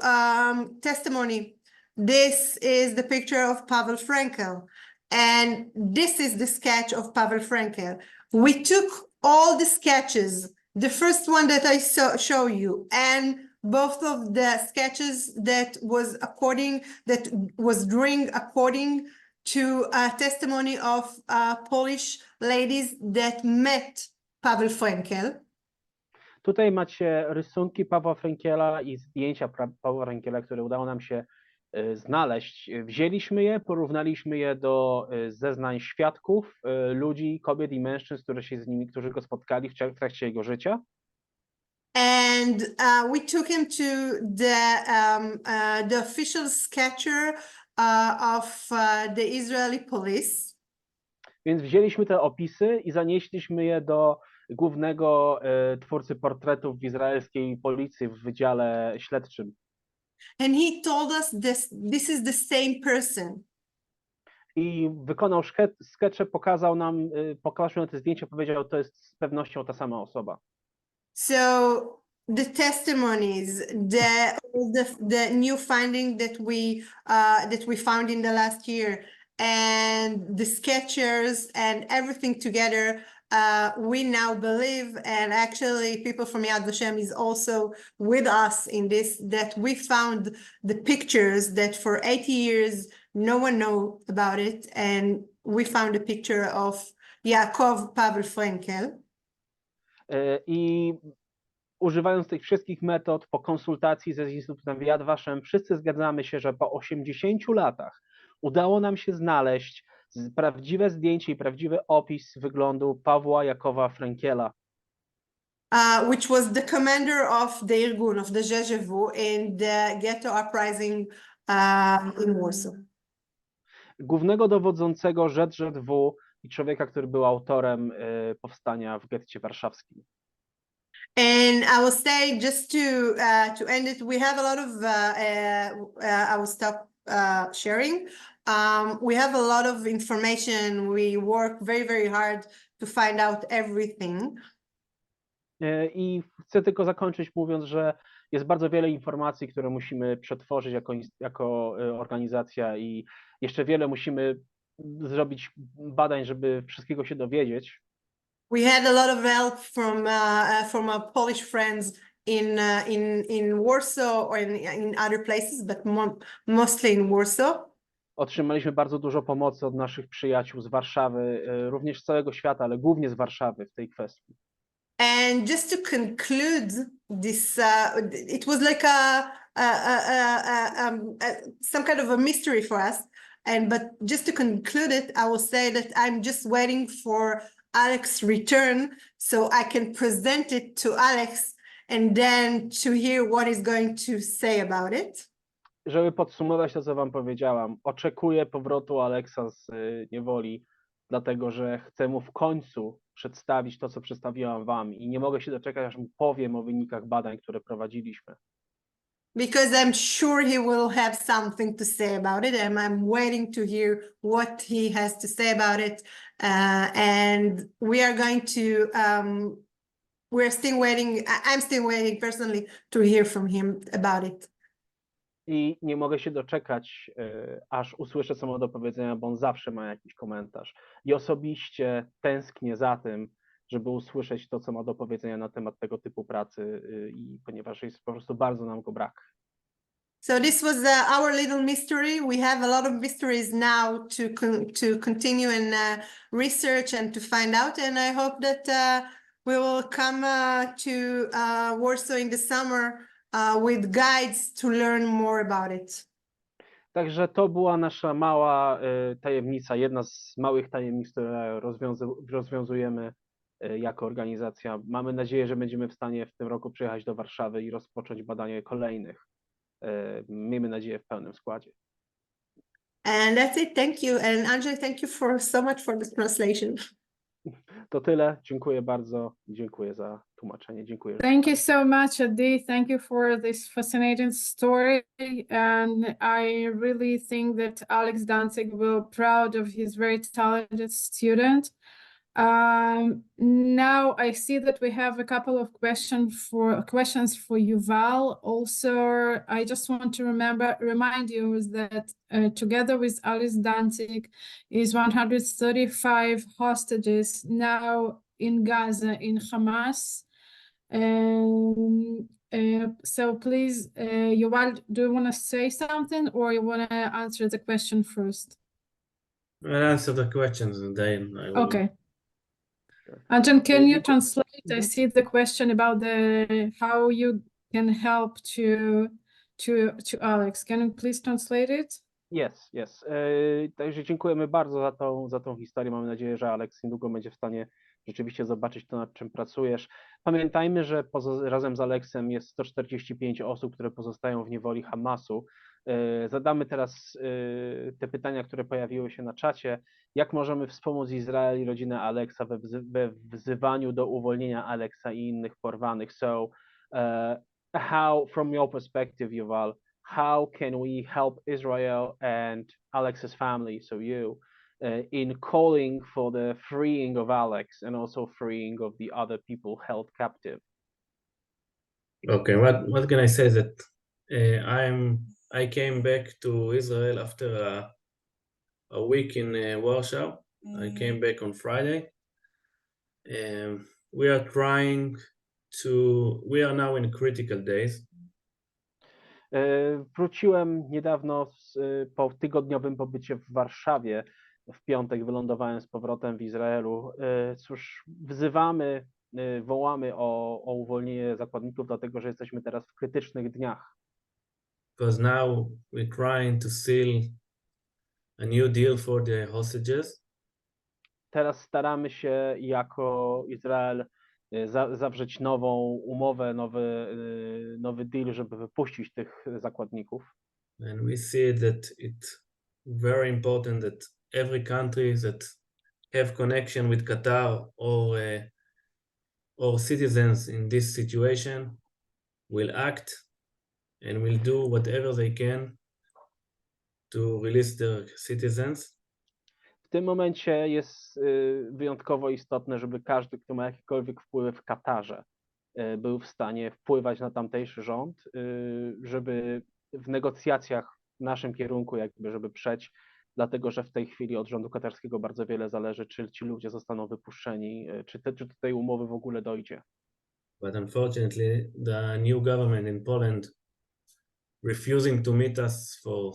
testimony, this is the picture of Pavel Frankel, and this is the sketch of Pavel Frankel. We took all the sketches, the first one that I show you, and both of the sketches that was drawing according to a testimony of Polish ladies that met Pavel Frankel. Tutaj macie rysunki Pawła Frankela i zdjęcia Pawła Frankela, które udało nam się znaleźć. Wzięliśmy je, porównaliśmy je do zeznań świadków, ludzi, kobiet i mężczyzn, którzy go spotkali w trakcie jego życia. And we took him to the official sketcher of the Israeli police. Więc wzięliśmy te opisy i zanieśliśmy je do głównego twórcy portretów w izraelskiej policji w wydziale śledczym. And he told us this is the same person. I wykonał skecze, pokazał nam te zdjęcia, powiedział, to jest z pewnością ta sama osoba. So the testimonies, the new finding that we found in the last year, and the sketches and everything together, we now believe, and actually people from Yad Vashem is also with us in this, that we found the pictures that for 80 years no one know about it, and we found a picture of Yaakov Pavel Frankel. I używając tych wszystkich metod, po konsultacji ze Instytutem Yad Vashem, wszyscy zgadzamy się, że po 80 latach udało nam się znaleźć prawdziwe zdjęcie i prawdziwy opis wyglądu Pawła Jakowa Frankela. Which was the commander of the Irgun, of the ZZW in the ghetto uprising in Warsaw. Głównego dowodzącego ZZW i człowieka, który był autorem powstania w getcie warszawskim. And I will say, just to end it, we have a lot of I will stop sharing. We have a lot of information. We work very, very hard to find out everything. I chcę tylko zakończyć mówiąc, że jest bardzo wiele informacji, które musimy przetworzyć jako organizacja i jeszcze wiele musimy zrobić badań, żeby wszystkiego się dowiedzieć. We had a lot of help from our Polish friends in Warsaw or in other places, but mostly in Warsaw. Otrzymaliśmy bardzo dużo pomocy od naszych przyjaciół z Warszawy, również z całego świata, ale głównie z Warszawy w tej kwestii. And just to conclude this, it was like some kind of a mystery for us. But just to conclude it, I will say that I'm just waiting for Alex's return so I can present it to Alex and then to hear what he's going to say about it. Żeby podsumować to, co wam powiedziałam, oczekuję powrotu Aleksa z niewoli, dlatego że chcę mu w końcu przedstawić to, co przedstawiłam wam i nie mogę się doczekać, aż mu powiem o wynikach badań, które prowadziliśmy. Because I'm sure he will have something to say about it, and I'm waiting to hear what he has to say about it. And we are going to, we're still waiting. I'm still waiting personally to hear from him about it. I nie mogę się doczekać, aż usłyszę, co ma do powiedzenia, bo on zawsze ma jakiś komentarz. I osobiście tęsknię za tym, żeby usłyszeć to, co ma do powiedzenia na temat tego typu pracy, i ponieważ jest po prostu bardzo nam go brak. So this was our little mystery. We have a lot of mysteries now to continue and research and to find out. And I hope that we will come to Warsaw in the summer with guides to learn more about it. Także to była nasza mała tajemnica, jedna z małych tajemnic, które rozwiązujemy jako organizacja. Mamy nadzieję, że będziemy w stanie w tym roku przyjechać do Warszawy i rozpocząć badanie kolejnych. Miejmy nadzieję w pełnym składzie. And that's it. Thank you. And Andrzej, thank you so much for this translation. To tyle. Dziękuję bardzo. Dziękuję za tłumaczenie. Dziękuję. Thank you so much, Adi. Thank you for this fascinating story. And I really think that Alex Danzig will be proud of his very talented student. Now I see that we have a couple of questions for Yuval. Also, I just want to remind you that together with Alex Danzig is 135 hostages now in Gaza in Hamas. So please, Yuval, do you want to say something or you want to answer the question first? I'll answer the questions and then I will. Okay. Anton, can you translate? I Mhm. see the question about how you can help to Alex. Can you please translate it? Yes, yes. Także dziękujemy bardzo za tą historię. Mamy nadzieję, że Alex niedługo będzie w stanie rzeczywiście zobaczyć to, nad czym pracujesz. Pamiętajmy, że razem z Alexem jest 145 osób, które pozostają w niewoli Hamasu. Zadamy teraz te pytania, które pojawiły się na czacie. Jak możemy wspomóc Izrael i rodzinę Alexa we wzywaniu do uwolnienia Alexa i innych porwanych? So, how, from your perspective, Yuval, how can we help Israel and Alex's family, so you, in calling for the freeing of Alex and also freeing of the other people held captive? Okay, what can I say that I came back to Israel after a week in Warsaw. I came back on Friday. We are now in critical days. Wróciłem niedawno po tygodniowym pobycie w Warszawie. W piątek wylądowałem z powrotem w Izraelu. Cóż, wołamy o uwolnienie zakładników, dlatego że jesteśmy teraz w krytycznych dniach. Because now we're trying to seal a new deal for the hostages. Teraz staramy się jako Izrael zawrzeć nową umowę, nowy deal, żeby wypuścić tych zakładników. And we see that it's very important that every country that have connection with Qatar or citizens in this situation will act and will do whatever they can to release their citizens. W tym momencie jest wyjątkowo istotne, żeby każdy, kto ma jakiekolwiek wpływy w Katarze, był w stanie wpływać na tamtejszy rząd, żeby w negocjacjach w naszym kierunku żeby przeć, dlatego że w tej chwili od rządu katarskiego bardzo wiele zależy, czy ci ludzie zostaną wypuszczeni, czy do tej umowy w ogóle dojdzie. But unfortunately, the new government in Poland refusing to meet us for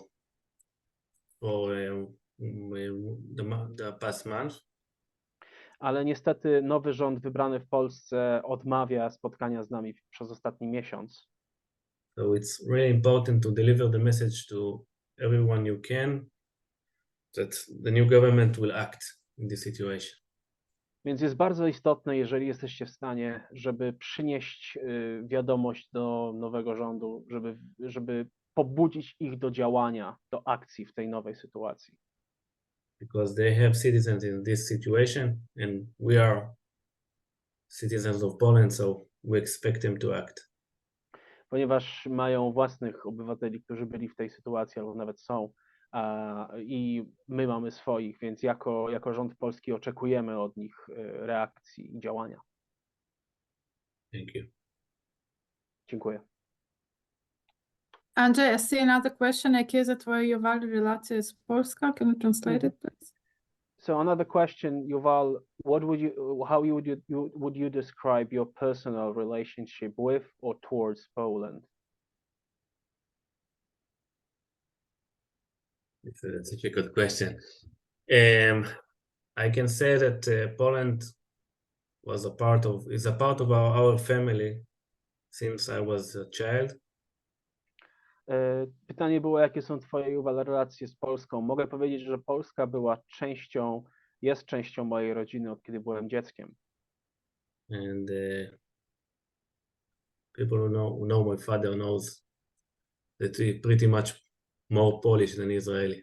the past month. Ale niestety nowy rząd wybrany w Polsce odmawia spotkania z nami przez ostatni miesiąc. So it's really important to deliver the message to everyone you can that the new government will act in this situation. Więc jest bardzo istotne, jeżeli jesteście w stanie, żeby przynieść wiadomość do nowego rządu, żeby pobudzić ich do działania, do akcji w tej nowej sytuacji. Because they have citizens in this situation and we are citizens of Poland, so we expect them to act. Ponieważ mają własnych obywateli, którzy byli w tej sytuacji albo nawet są, i my mamy swoich, więc jako rząd polski oczekujemy od nich reakcji i działania. Thank you. Dziękuję. Andrzej, I see another question. Jakie za twoje, Yuval, relacje z Polską? Can you translate it, please? So another question, Yuval, how would you describe your personal relationship with or towards Poland? It's a difficult question. I can say that Poland is a part of our family since I was a child. Pytanie było, jakie są twoje, Yuval, relacje z Polską? Mogę powiedzieć, że Polska jest częścią mojej rodziny, od kiedy byłem dzieckiem. And people who know my father knows that he's pretty much more Polish than Israeli.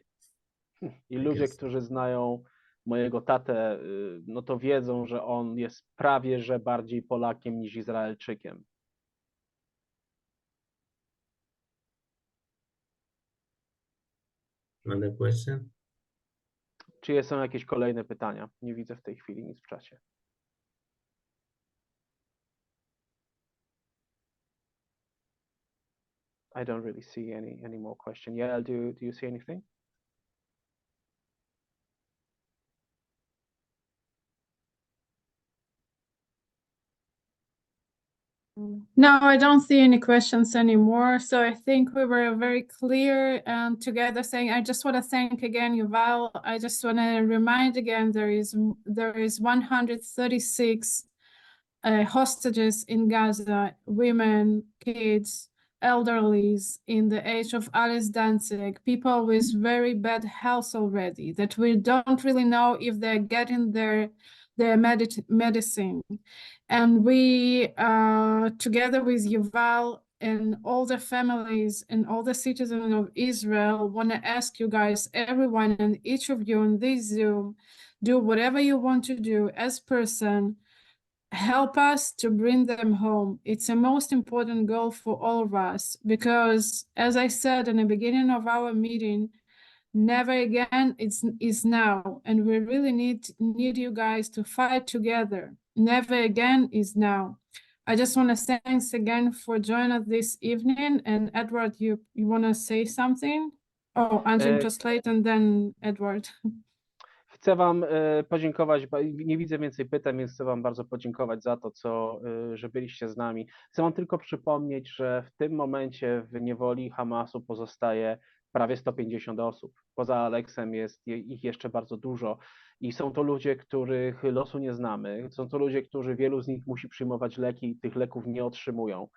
I ludzie, którzy znają mojego tatę, no to wiedzą, że on jest prawie że bardziej Polakiem niż Izraelczykiem. Another question? Czy są jakieś kolejne pytania? Nie widzę w tej chwili nic w czasie. I don't really see any more question. Yeah, do you see anything? No, I don't see any questions anymore. So I think we were very clear and together saying, I just want to thank again, Yuval. I just want to remind again, there is 136 hostages in Gaza, women, kids, elderlies in the age of Adi Danzig, people with very bad health already, that we don't really know if they're getting their medicine. And we, together with Yuval and all the families and all the citizens of Israel, want to ask you guys, everyone and each of you in this Zoom, do whatever you want to do as person, help us to bring them home. It's the most important goal for all of us, because as I said in the beginning of our meeting, never again is now, and we really need you guys to fight together. Never again is now. I just want to thanks again for joining us this evening. And Edward, you want to say something? Oh, Andrzej, just late, and then Edward. Chcę wam podziękować, nie widzę więcej pytań, więc chcę wam bardzo podziękować za to, że byliście z nami. Chcę wam tylko przypomnieć, że w tym momencie w niewoli Hamasu pozostaje prawie 150 osób. Poza Aleksem jest ich jeszcze bardzo dużo i są to ludzie, których losu nie znamy. Są to ludzie, wielu z nich musi przyjmować leki i tych leków nie otrzymują.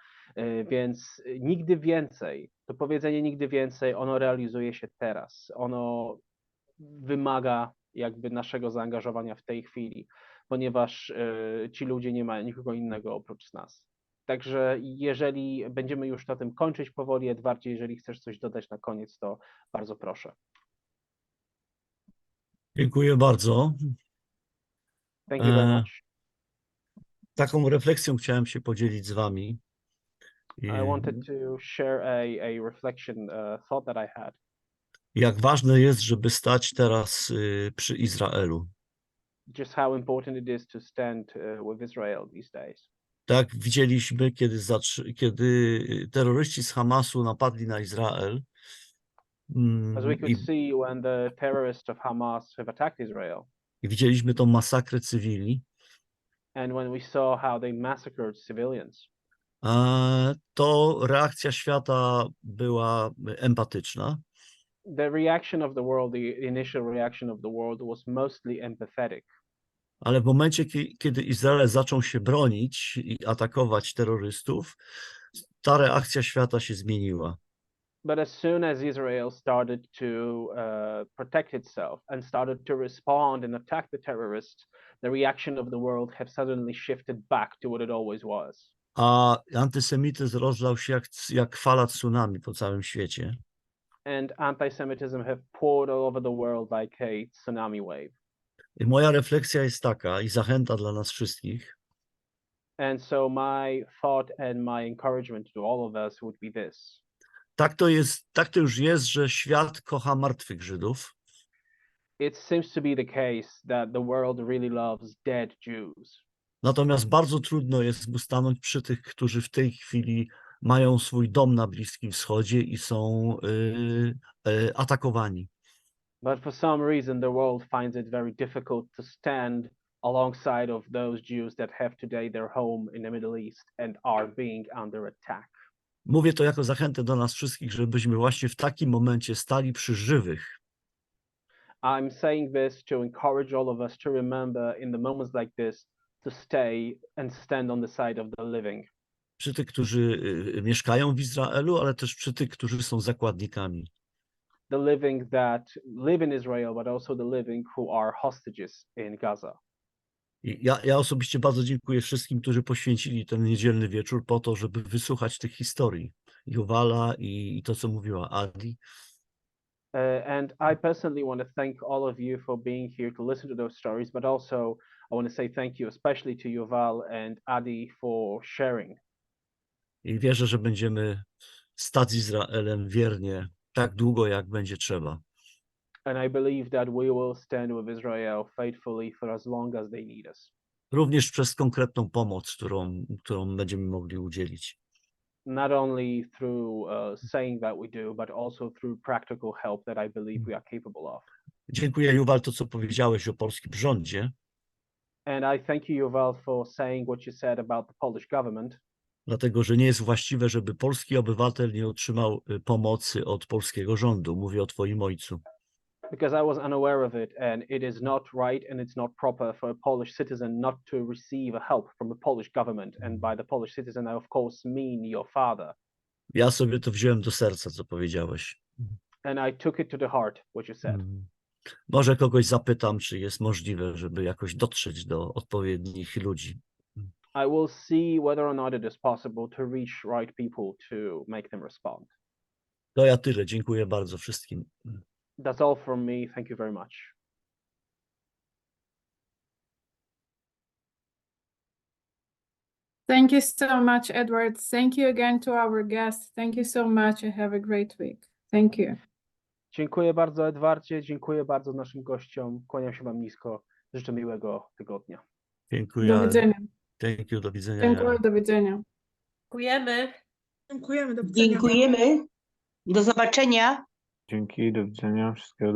Więc nigdy więcej, to powiedzenie nigdy więcej, ono realizuje się teraz. Ono wymaga jakby naszego zaangażowania w tej chwili, ponieważ ci ludzie nie mają nikogo innego oprócz nas. Także jeżeli będziemy już na tym kończyć powoli, Edwardzie, jeżeli chcesz coś dodać na koniec, to bardzo proszę. Dziękuję bardzo. Thank you very much. Taką refleksją chciałem się podzielić z wami. I wanted to share a reflection thought that I had. Jak ważne jest, żeby stać teraz przy Izraelu. Just how important it is to stand with Israel these days. Tak widzieliśmy, kiedy terroryści z Hamasu napadli na Izrael. As we could see when the terrorists of Hamas have attacked Israel. I widzieliśmy tą masakrę cywili. And when we saw how they massacred civilians. To reakcja świata była empatyczna. The reaction of the world, the initial reaction of the world was mostly empathetic. Ale w momencie, kiedy Izrael zaczął się bronić i atakować terrorystów, ta reakcja świata się zmieniła. But as soon as Israel started to protect itself and started to respond and attack the terrorists, the reaction of the world have suddenly shifted back to what it always was. A antysemityzm rozlał się jak fala tsunami po całym świecie. And anti-Semitism have poured all over the world like a tsunami wave. I moja refleksja jest taka i zachęta dla nas wszystkich. And so my thought and my encouragement to all of us would be this. Tak to już jest, że świat kocha martwych Żydów. It seems to be the case that the world really loves dead Jews. Natomiast bardzo trudno jest mu stanąć przy tych, którzy w tej chwili mają swój dom na Bliskim Wschodzie i są atakowani. But for some reason the world finds it very difficult to stand alongside of those Jews that have today their home in the Middle East and are being under attack. Mówię to jako zachętę do nas wszystkich, żebyśmy właśnie w takim momencie stali przy żywych. I'm saying this to encourage all of us to remember in the moments like this to stay and stand on the side of the living. Przy tych, którzy mieszkają w Izraelu, ale też przy tych, którzy są zakładnikami. The living that live in Israel, but also the living who are hostages in Gaza. I ja osobiście bardzo dziękuję wszystkim, którzy poświęcili ten niedzielny wieczór po to, żeby wysłuchać tych historii Yuvala i to, co mówiła Adi. And I personally want to thank all of you for being here to listen to those stories, but also I want to say thank you especially to Yuval and Adi for sharing. I wierzę, że będziemy stać z Izraelem wiernie tak długo, jak będzie trzeba. And I believe that we will stand with Israel faithfully for as long as they need us. Również przez konkretną pomoc, którą będziemy mogli udzielić. Not only through saying that we do, but also through practical help that I believe we are capable of. Dziękuję, Yuval, to co powiedziałeś o polskim rządzie, And I thank you, Yuval, for saying what you said about the Polish government, dlatego że nie jest właściwe, żeby polski obywatel nie otrzymał pomocy od polskiego rządu. Mówię o twoim ojcu. because I was unaware of it, and it is not right and it's not proper for a Polish citizen not to receive help from the Polish government. And by the Polish citizen, I of course mean your father. Ja sobie to wziąłem do serca, co powiedziałeś. And I took it to the heart, what you said. Może kogoś zapytam, czy jest możliwe, żeby jakoś dotrzeć do odpowiednich ludzi. I will see whether or not it is possible to reach right people to make them respond. To ja tyle. Dziękuję bardzo wszystkim. That's all from me. Thank you very much. Thank you so much, Edward. Thank you again to our guests. Thank you so much and have a great week. Thank you. Dziękuję bardzo, Edwardzie. Dziękuję bardzo naszym gościom. Kłaniam się wam nisko. Życzę miłego tygodnia. Dziękuję. Do widzenia. Thank you, do widzenia. Dziękuję, do widzenia. Dziękujemy. Dziękujemy, do widzenia. Dziękujemy. Do zobaczenia. Dzięki, do widzenia, wszystkiego